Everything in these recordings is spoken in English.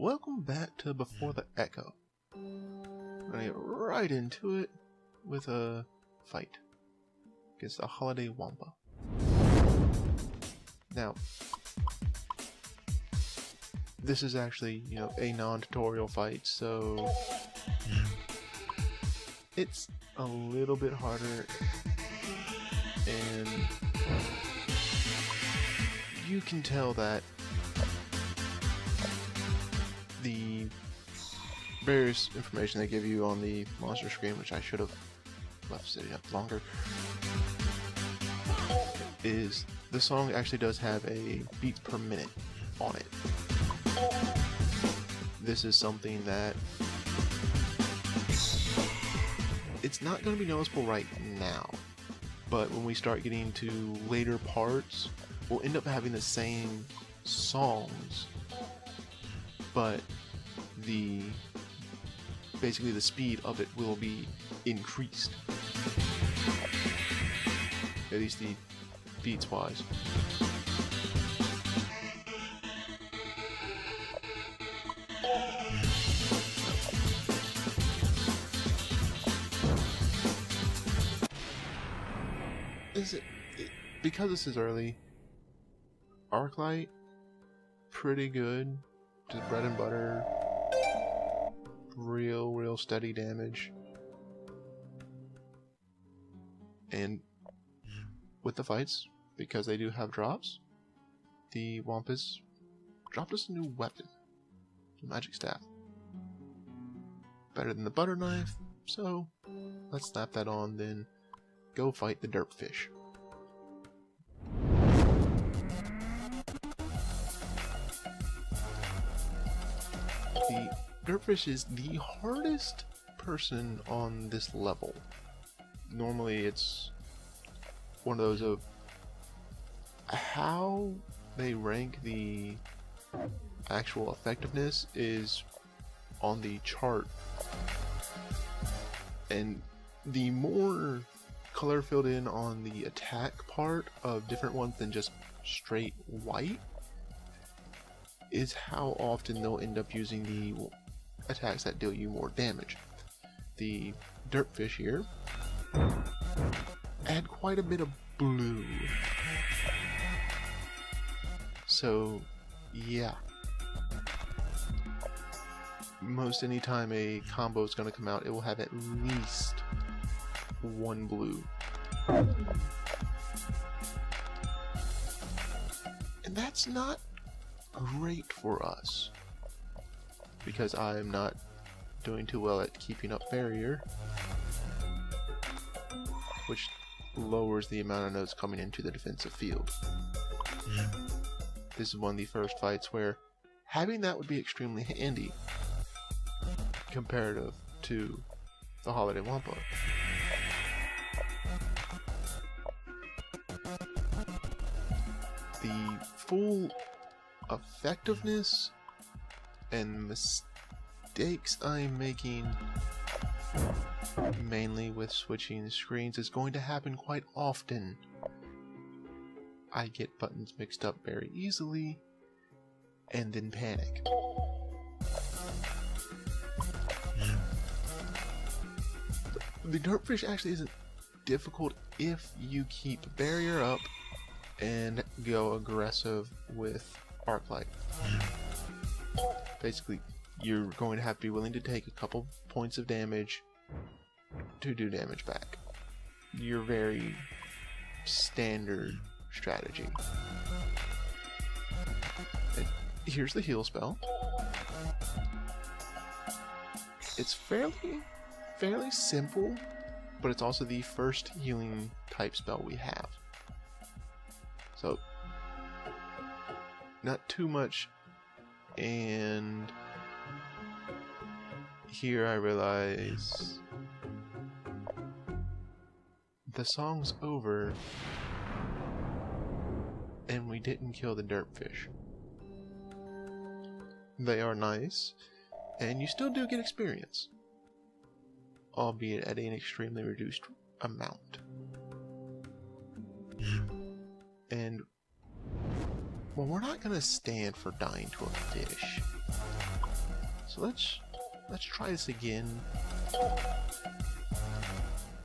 welcome back to Before the Echo. I'm gonna get right into it with a fight against a Holiday Wampa. Now, this is actually, a non-tutorial fight, so it's a little bit harder, and you can tell that the various information they give you on the monster screen, which I should have left sitting up longer, is the song actually does have a beats per minute on it. This is something that it's not going to be noticeable right now, but when we start getting to later parts, we'll end up having the same songs, but basically the speed of it will be increased, at least the beats wise. Because this is early, Arclight, pretty good, just bread and butter, real steady damage. And with the fights, because they do have drops, the Wampas dropped us a new weapon, the magic staff. Better than the butter knife, so let's slap that on, then go fight the Derpfish. The Derpfish is the hardest person on this level. Normally it's one of those of how they rank the actual effectiveness is on the chart, and the more color filled in on the attack part of different ones than just straight white is how often they'll end up using the attacks that deal you more damage. The Derpfish here add quite a bit of blue, so yeah, most anytime a combo is going to come out, it will have at least one blue, and that's not great for us because I'm not doing too well at keeping up barrier, which lowers the amount of notes coming into the defensive field. This is one of the first fights where having that would be extremely handy comparative to the Holiday Wampa. The full effectiveness and mistakes I'm making, mainly with switching screens, is going to happen quite often. I get buttons mixed up very easily and then panic. The Derpfish actually isn't difficult if you keep barrier up and go aggressive with Arclight. Basically, you're going to have to be willing to take a couple points of damage to do damage back. Your very standard strategy. And here's the heal spell. It's fairly simple, but it's also the first healing type spell we have. So, not too much, and here I realize the song's over and we didn't kill the Derpfish. They are nice, and you still do get experience, albeit at an extremely reduced amount. And Well, we're not gonna stand for dying to a fish. So let's try this again.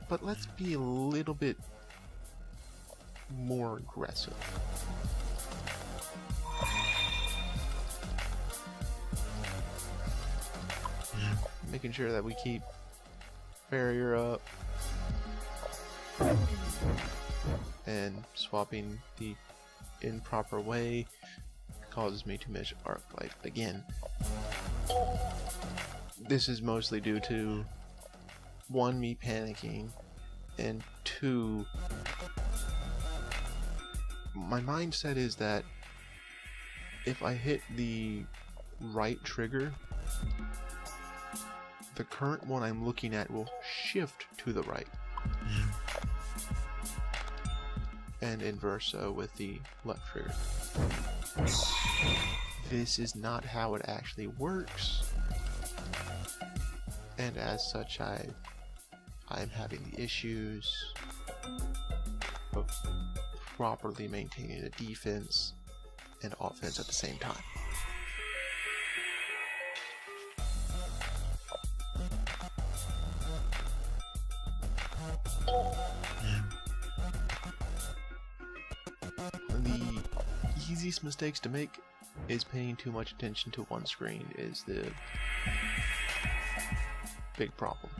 But let's be a little bit more aggressive. Making sure that we keep barrier up and swapping the improper way causes me to miss arc light again. This is mostly due to 1, me panicking, and 2, my mindset is that if I hit the right trigger, the current one I'm looking at will shift to the right. And inverse with the left trigger. This is not how it actually works. And as such, I'm having the issues of properly maintaining a defense and offense at the same time. The easiest mistakes to make is paying too much attention to one screen is the big problem.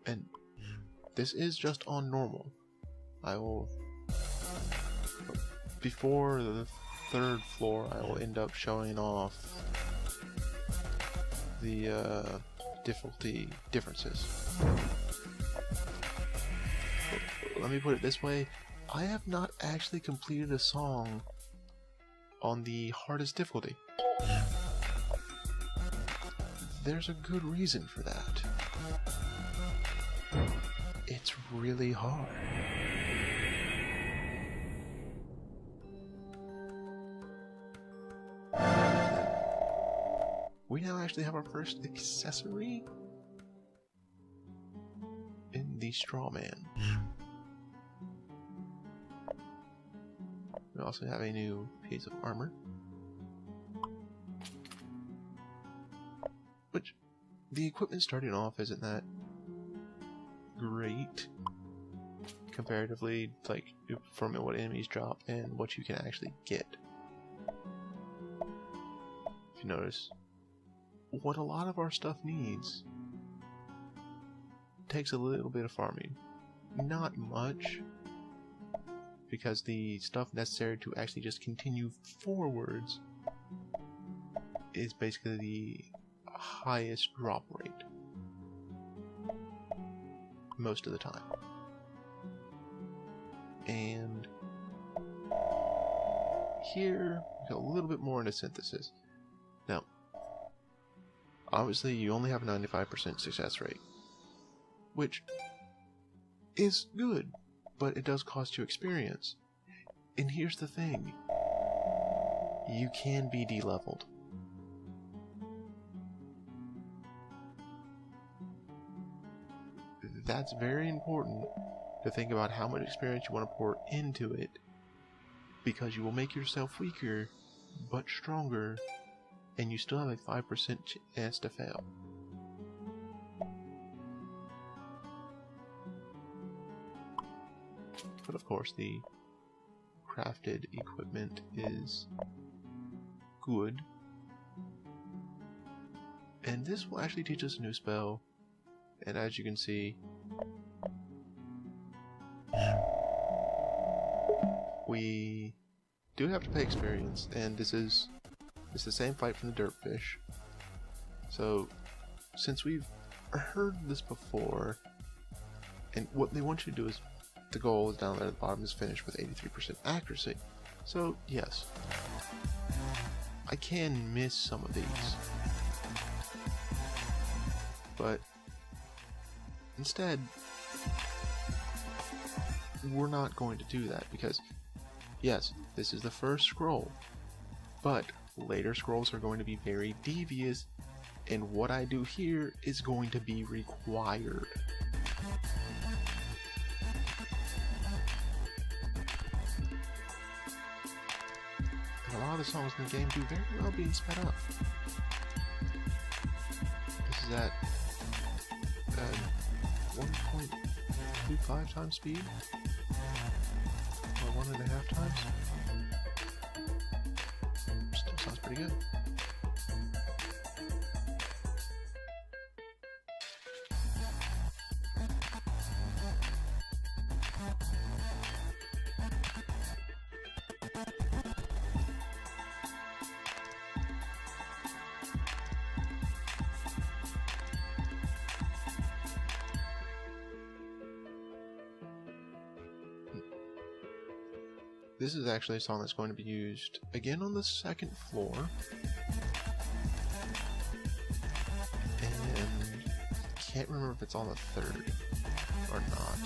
And this is just on normal. I will, before the 3rd floor, I will end up showing off the difficulty differences. Let me put it this way, I have not actually completed a song on the hardest difficulty. There's a good reason for that. It's really hard. We now actually have our first accessory in the Straw Man. We also have a new piece of armor, which the equipment starting off isn't that great comparatively, like from what enemies drop and what you can actually get. If you notice, what a lot of our stuff needs takes a little bit of farming. Not much, because the stuff necessary to actually just continue forwards is basically the highest drop rate most of the time. And here we go a little bit more into synthesis. Now, obviously you only have a 95% success rate, which is good, but it does cost you experience. And here's the thing, you can be de-leveled. That's very important to think about how much experience you want to pour into it, because you will make yourself weaker but stronger, and you still have a 5% chance to fail. But of course, the crafted equipment is good. And this will actually teach us a new spell. And as you can see, we do have to pay experience, and it's the same fight from the Dirtfish. So, since we've heard this before, and what they want you to do is, the goal is down there at the bottom, is finish with 83% accuracy. So, yes, I can miss some of these, but instead, we're not going to do that, because yes, this is the first scroll, but later scrolls are going to be very devious, and what I do here is going to be required. A lot of the songs in the game do very well being sped up. This is at 1.25 times speed? Or 1.5 times? Still sounds pretty good. This is actually a song that's going to be used again on the second floor. And can't remember if it's on the third or not.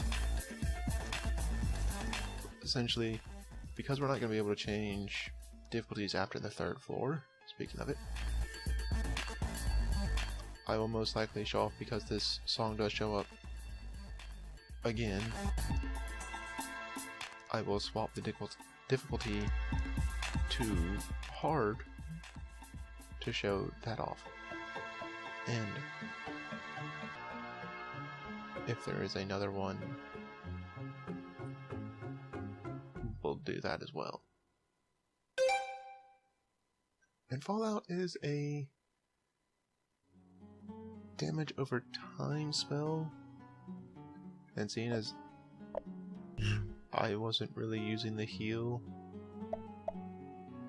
Essentially, because we're not going to be able to change difficulties after the third floor, speaking of it, I will most likely show off, because this song does show up again, I will swap the difficulty to hard to show that off. And if there is another one, we'll do that as well. And Fallout is a damage over time spell, and seeing as I wasn't really using the heal,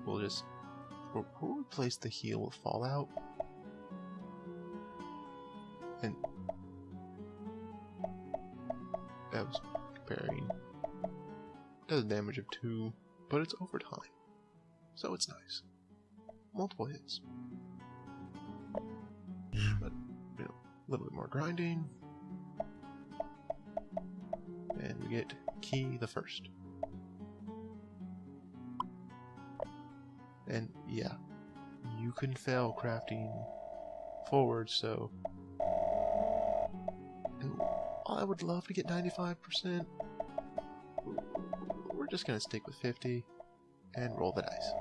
we'll replace the heal with Fallout. And I was comparing. Does damage of 2, but it's overtime, so it's nice. Multiple hits, but a little bit more grinding, and we get Key the First. And yeah, you can fail crafting forward, so I would love to get 95%. We're just gonna stick with 50 and roll the dice.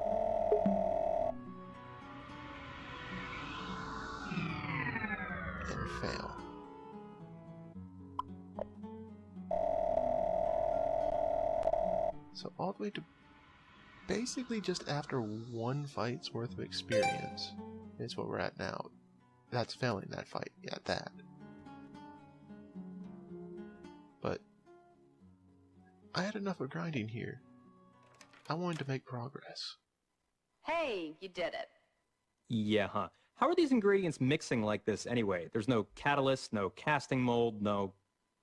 And fail. So all the way to basically just after one fight's worth of experience is what we're at now. That's failing that fight, yeah, that. But I had enough of grinding here. I wanted to make progress. Hey, you did it. Yeah, huh. How are these ingredients mixing like this anyway? There's no catalyst, no casting mold, no...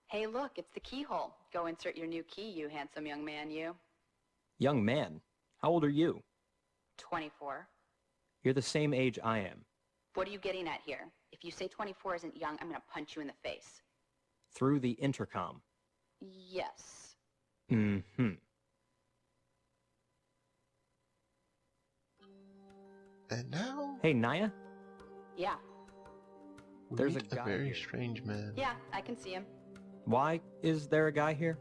Hey, look, it's the keyhole. Go insert your new key, you handsome young man, you. Young man? How old are you? 24. You're the same age I am. What are you getting at here? If you say 24 isn't young, I'm gonna punch you in the face. Through the intercom. Yes. Mm-hmm. And now... Hey, Naya? Yeah. There's a meet guy very here. strange man. Yeah, I can see him. Why is there a guy here?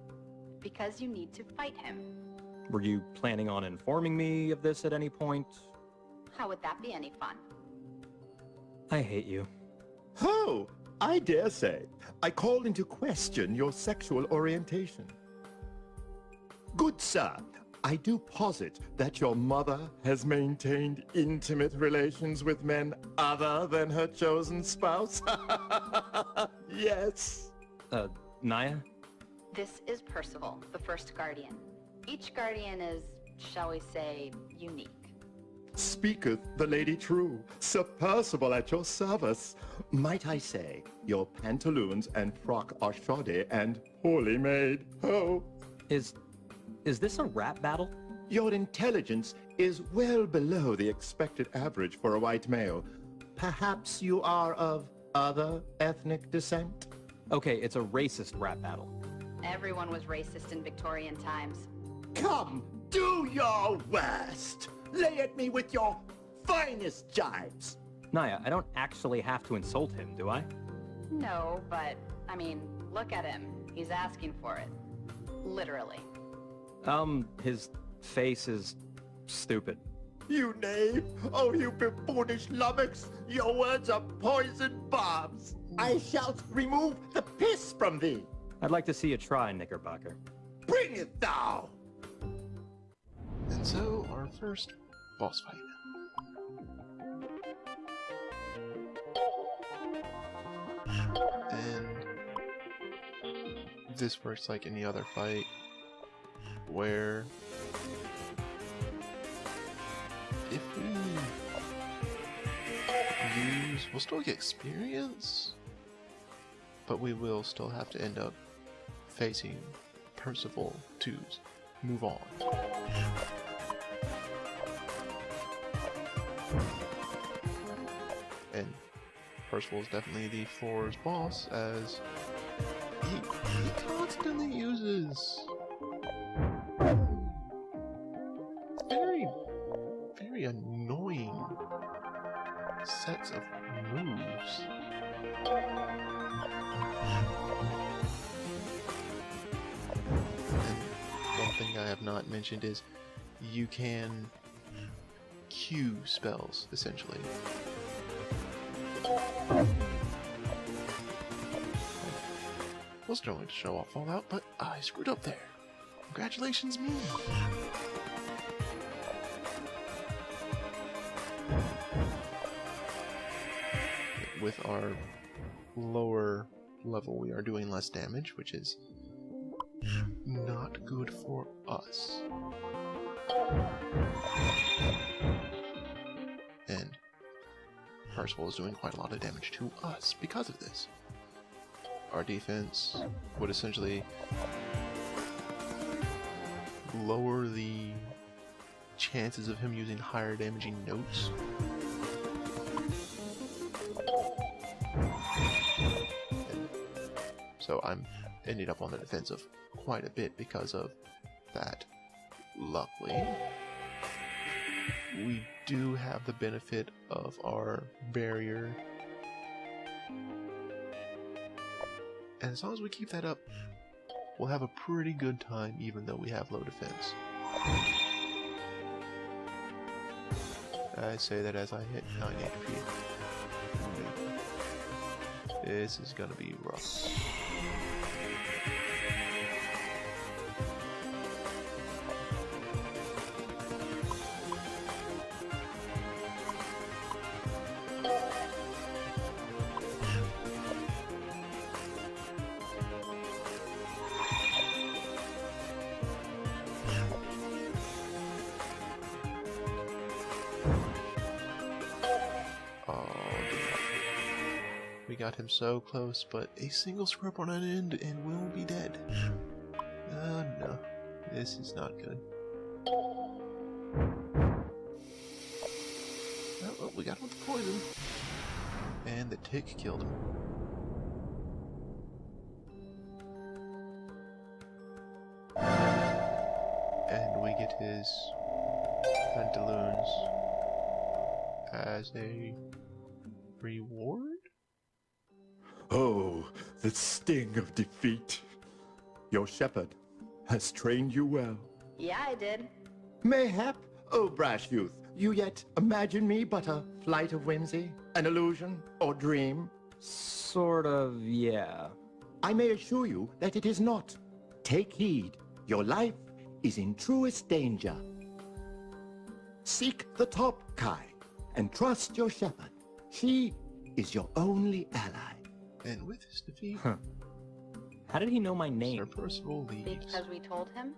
Because you need to fight him. Were you planning on informing me of this at any point? How would that be any fun? I hate you. Oh, I dare say. I call into question your sexual orientation. Good sir, I do posit that your mother has maintained intimate relations with men other than her chosen spouse. Yes. Naya? This is Percival, the first guardian. Each guardian is, shall we say, unique. Speaketh the lady true, Sir Percival at your service. Might I say, your pantaloons and frock are shoddy and poorly made. Oh, Is this a rap battle? your intelligence is well below the expected average for a white male. Perhaps you are of other ethnic descent? Okay, it's a racist rap battle. Everyone was racist in Victorian times. Come, do your worst. Lay at me with your finest jibes. Naya, I don't actually have to insult him, do I? No, but, I mean, look at him. He's asking for it. Literally. His face is stupid. You knave! Oh, you buffoonish lummox! Your words are poison bombs! I shall remove the piss from thee! I'd like to see you try, Knickerbocker. Bring it thou! And so, our first boss fight. And this works like any other fight, where if we lose, we'll still get experience, but we will still have to end up facing Percival to move on. And Percival is definitely the floor's boss, as he constantly uses very annoying sets of moves. And one thing I have not mentioned is you can Q spells, essentially. Was going to show off Fallout, but I screwed up there. Congratulations, me! With our lower level, we are doing less damage, which is not good for us. And Percival is doing quite a lot of damage to us because of this. Our defense would essentially lower the chances of him using higher damaging notes. And so I'm ending up on the defensive quite a bit because of that. Luckily, we do have the benefit of our barrier. And as long as we keep that up, we'll have a pretty good time even though we have low defense. I say that as I hit 9 HP. This is gonna be rough. We got him so close, but a single screw up on an end and we'll be dead. No. This is not good. Oh, we got him with the poison. And the tick killed him. And we get his pantaloons as a reward? Oh, the sting of defeat. Your shepherd has trained you well. Yeah, I did. Mayhap, oh brash youth, you yet imagine me but a flight of whimsy, an illusion, or dream? Sort of, yeah. I may assure you that it is not. Take heed, your life is in truest danger. Seek the top, Kai, and trust your shepherd. She is your only ally. And with his defeat, How did he know my Sir name? Percival leaves. Because we told him.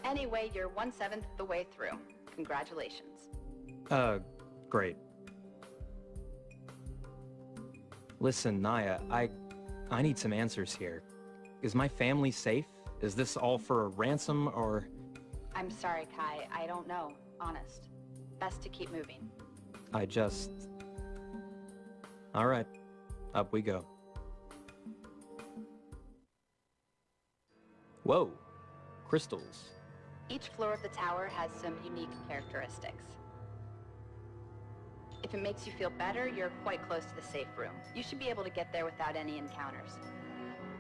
Anyway, you're 1/7 the way through. Congratulations. Great. Listen, Naya, I need some answers here. Is my family safe? Is this all for a ransom, or... I'm sorry, Kai. I don't know. Honest. Best to keep moving. I just... Alright, up we go. Whoa, crystals. Each floor of the tower has some unique characteristics. If it makes you feel better, you're quite close to the safe room. You should be able to get there without any encounters.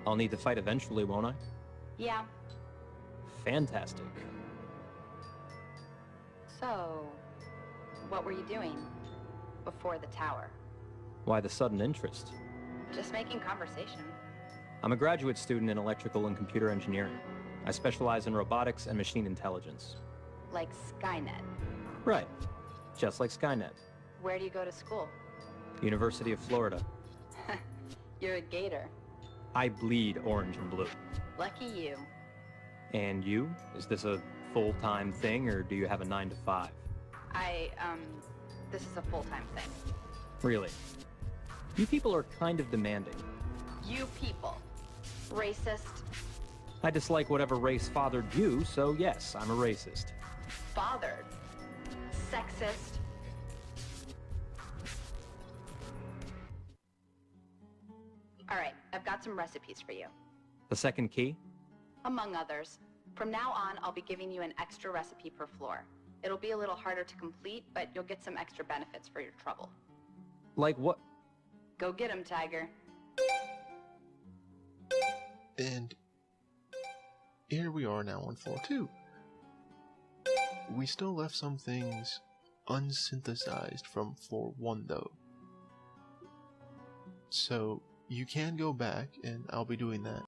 I'll need to fight eventually, won't I? Yeah. Fantastic. So, What were you doing before the tower? Why the sudden interest? Just making conversation. I'm a graduate student in electrical and computer engineering. I specialize in robotics and machine intelligence. Like Skynet. Right. Just like Skynet. Where do you go to school? University of Florida. You're a gator. I bleed orange and blue. Lucky you. And you? Is this a full-time thing, or do you have a 9 to 5? This is a full-time thing. Really? You people are kind of demanding. You people. Racist. I dislike whatever race fathered you, so yes, I'm a racist. Bothered. Sexist. Alright, I've got some recipes for you. The second key? Among others. From now on, I'll be giving you an extra recipe per floor. It'll be a little harder to complete, but you'll get some extra benefits for your trouble. Like what? Go get 'em, Tiger. And here we are now on floor 2. We still left some things unsynthesized from floor 1 though. So you can go back, and I'll be doing that